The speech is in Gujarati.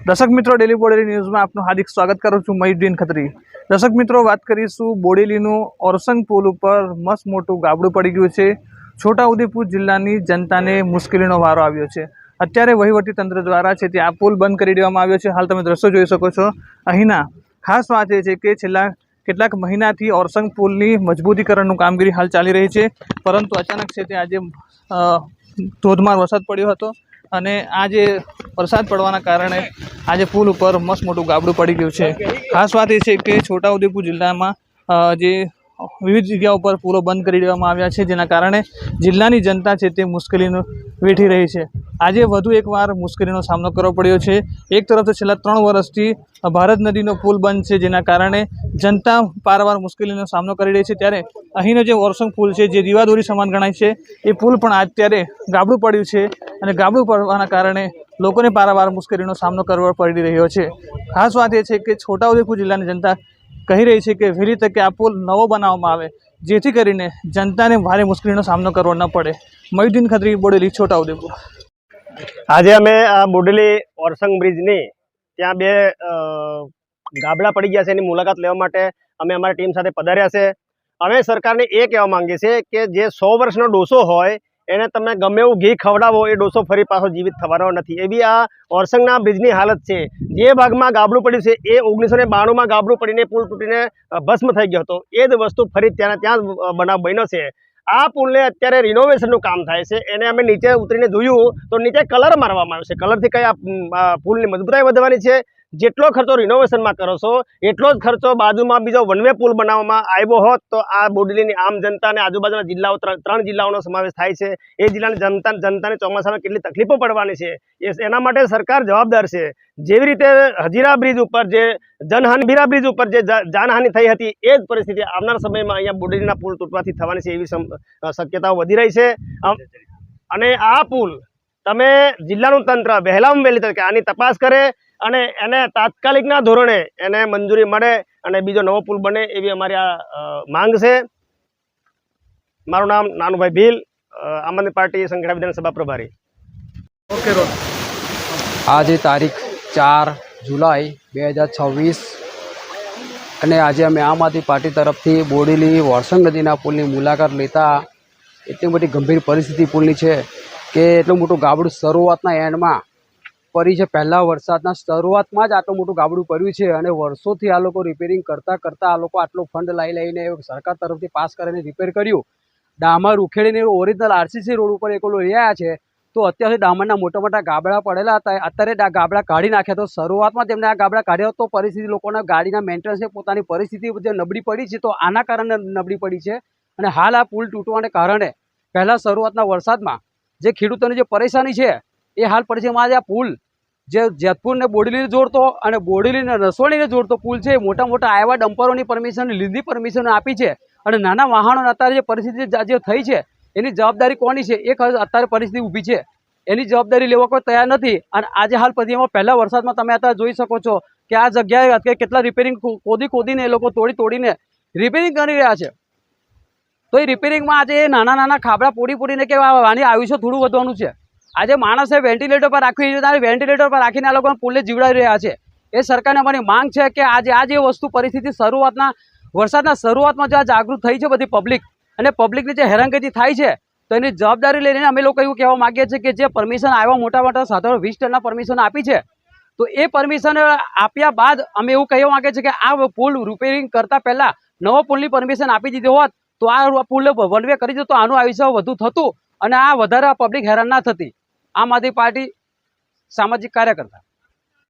दर्शक मित्रों डेली बोडेली न्यूज में आपનું हार्दिक स्वागत करूँ છું મયુદ્દીન ખત્રી। દર્શક મિત્રો વાત કરીશું બોડેલીનું ઓરસંગ પુલ ઉપર મસ્ત મોટું ગાબડું પડી ગયું છે। છોટાઉદેપુર જિલ્લાની જનતાને મુશ્કેલીનો વારો આવ્યો છે। અત્યારે વહીવટી તંત્ર દ્વારા છે તે આ પુલ બંધ કરી દેવામાં આવ્યો છે। હાલ તમે દ્રશ્યો જોઈ શકો છો। અહીંના ખાસ વાત એ છે કે છેલ્લા કેટલાક મહિનાથી ઓરસંગ પુલની મજબૂતીકરણનું કામગીરી હાલ ચાલી રહી છે, પરંતુ અચાનક છે તે આજે ધોધમાર વરસાદ પડ્યો હતો અને આજે વરસાદ પડવાના કારણે આજે પુલ ઉપર મસ્ત મોટું ગાબડું પડી ગયું છે। ખાસ વાત એ છે કે છોટાઉદેપુર જિલ્લામાં જે વિવિધ જગ્યાઓ પર પુલો બંધ કરી દેવામાં આવ્યા છે, જેના કારણે જિલ્લાની જનતા છે તે મુશ્કેલીનો વેઠી રહી છે। આજે વધુ એકવાર મુશ્કેલીનો સામનો કરવો પડ્યો છે। એક તરફ તો છેલ્લા 3 વર્ષથી ભારત નદીનો પુલ બંધ છે, જેના કારણે જનતા પારવાર મુશ્કેલીનો સામનો કરી રહી છે, ત્યારે અહીંનો જે ઓરસંગ પુલ છે જે દીવાદોરી સમાન ગણાય છે એ પુલ પણ અત્યારે ગાબડું પડ્યું છે અને ગાબડું પડવાના કારણે લોકોને પારાવાર મુશ્કેલીનો સામનો કરવો પડી રહ્યો છે। ખાસ વાત એ છે કે છોટાઉદેપુર જિલ્લાની જનતા કહી રહી છે કે વહેલી તકે આ પુલ નવો બનાવવામાં આવે, જેથી કરીને જનતાને ભારે મુશ્કેલીનો સામનો કરવો ન પડે। મયુદ્દીન ખત્રી, બોડેલી, છોટાઉદેપુર। આજે અમે આ બોડેલી ઓરસંગ બ્રિજની ત્યાં બે ગાબડા પડી ગયા છે એની મુલાકાત લેવા માટે અમે અમારી ટીમ સાથે પધાર્યા છે। અમે સરકારને એ કહેવા માંગીએ છીએ કે જે 100 વર્ષનો ડોસો હોય એને તમે ગમે એવું ઘી ખવડાવો એ ડોસો ફરી પાછો જીવિત થવાનો નથી, એવી આ ઓરસંગના બ્રિજની હાલત છે। જે ભાગમાં ગાબડું પડ્યું છે એ 1992માં ગાબડું પડીને પુલ તૂટીને ભસ્મ થઈ ગયો હતો, એ જ વસ્તુ ફરી ત્યાં બનાવ બન્યો છે। આ પુલને અત્યારે રિનોવેશનનું કામ થાય છે। એને અમે નીચે ઉતરીને જોયું તો નીચે કલર મારવામાં આવ્યો છે। કલરથી કઈ આ પુલની મજબૂતાઈ વધવાની છે? જેટલો ખર્ચો રિનોવેશનમાં કરો છો એટલો જ ખર્ચો બાજુમાં બીજો વન વે પુલ બનાવવામાં આવ્યો હોત તો આ બોડેલીની આમ જનતા અને આજુબાજુના જિલ્લાઓ 3 જિલ્લાઓનો સમાવેશ થાય છે। એ જિલ્લાની જનતાને ચોમાસામાં કેટલી તકલીફો પડવાની છે એના માટે સરકાર જવાબદાર છે। જેવી રીતે હજીરા બ્રિજ ઉપર જે જાનહાનિ થઈ હતી એ જ પરિસ્થિતિ આવનાર સમયમાં અહીંયા બોડેલીના પુલ તૂટવાથી થવાની છે, એવી શક્યતાઓ વધી રહી છે। અને આ પુલ તમે જિલ્લાનું તંત્ર વહેલામાં વહેલી તકે આની તપાસ કરે અને એને તાત્કાલિકના ધોરણે એને મંજૂરી મળે અને બીજો નવો પુલ બને, એવી અમારી આ માંગ છે। મારું નામ નાનુભાઈ ભીલ, આમ આદમી પાર્ટી સંખેડા વિધાનસભા પ્રભારી। ઓકે રોડ આજે તારીખ 4 જુલાઈ 2026 અને આજે અમે આમ આદમી પાર્ટી તરફથી બોડેલી ઓરસંગ નદીના પુલની મુલાકાત લેતા એટલી બધી ગંભીર પરિસ્થિતિ પુલની છે કે એટલું મોટું ગાબડું શરૂઆતના એન્ડમાં પડી છે। પહેલાં વરસાદના શરૂઆતમાં જ આટલું મોટું ગાબડું પડ્યું છે અને વર્ષોથી આ લોકો રિપેરિંગ કરતાં આ લોકો આટલો ફંડ લઈને સરકાર તરફથી પાસ કરીને રિપેર કર્યું। ડામર ઉખેડીને ઓરિજિનલ આરસીસી રોડ ઉપર એક રહ્યા છે, તો અત્યારથી ડામરના મોટા ગાબડા પડેલા હતા, અત્યારે ગાબડા કાઢી નાખ્યા। તો શરૂઆતમાં તેમને આ ગાબડા કાઢ્યા તો પરિસ્થિતિ લોકોના ગાડીના મેન્ટેનન્સની પોતાની પરિસ્થિતિ જે નબળી પડી છે, તો આના કારણે નબળી પડી છે। અને હાલ આ પુલ તૂટવાને કારણે પહેલાં શરૂઆતના વરસાદમાં જે ખેડૂતોની જે પરેશાની છે એ હાલ પરિસ્થિતિમાં આ પુલ જે જેતપુરને બોડેલીને જોડતો અને બોડેલીને રસોડીને જોડતો પુલ છે, મોટા આવ્યા ડમ્પરોની પરમિશન લીધી, પરમિશન આપી છે અને નાના વાહનો અત્યારે જે પરિસ્થિતિ જે થઈ છે એની જવાબદારી કોની છે? એક અત્યારે પરિસ્થિતિ ઊભી છે, એની જવાબદારી લેવા કોઈ તૈયાર નથી। અને આજે હાલ પરિસ્થિતિમાં પહેલા વરસાદમાં તમે અત્યારે જોઈ શકો છો કે આ જગ્યાએ અત્યારે કેટલા રિપેરિંગ ખોદીને એ લોકો તોડીને રિપેરિંગ કરી રહ્યા છે। તો એ રિપેરિંગમાં આજે નાના ખાબડા પોડીને કે આની આયુષ્ય થોડું વધવાનું છે। આજે માણસે વેન્ટિલેટર પર વેન્ટિલેટર પર રાખીને આ લોકો પુલને જીવડાવી રહ્યા છે। એ સરકારને અમારી માંગ છે કે આજે આ જે વસ્તુ પરિસ્થિતિ વરસાદના શરૂઆતમાં જે જાગૃત થઈ છે બધી પબ્લિક અને પબ્લિકની જે હેરાનગતિ થાય છે, તો એની જવાબદારી લઈને અમે લોકો એવું કહેવા માગીએ છીએ કે જે પરમિશન આવ્યા મોટા સાધારણ 20 ટનના પરમિશન આપી છે, તો એ પરમિશન આપ્યા બાદ અમે એવું કહેવા માગીએ છીએ કે આ પુલ રિપેરિંગ કરતાં પહેલાં નવો પુલની પરમિશન આપી દીધી હોત તો આ પુલ વન વે કરી દે તો આનું આયુષ્ય વધુ થતું અને આ વધારે પબ્લિક હેરાન ના થતી। આમ આદમી પાર્ટી સામાજિક કાર્યકર્તા।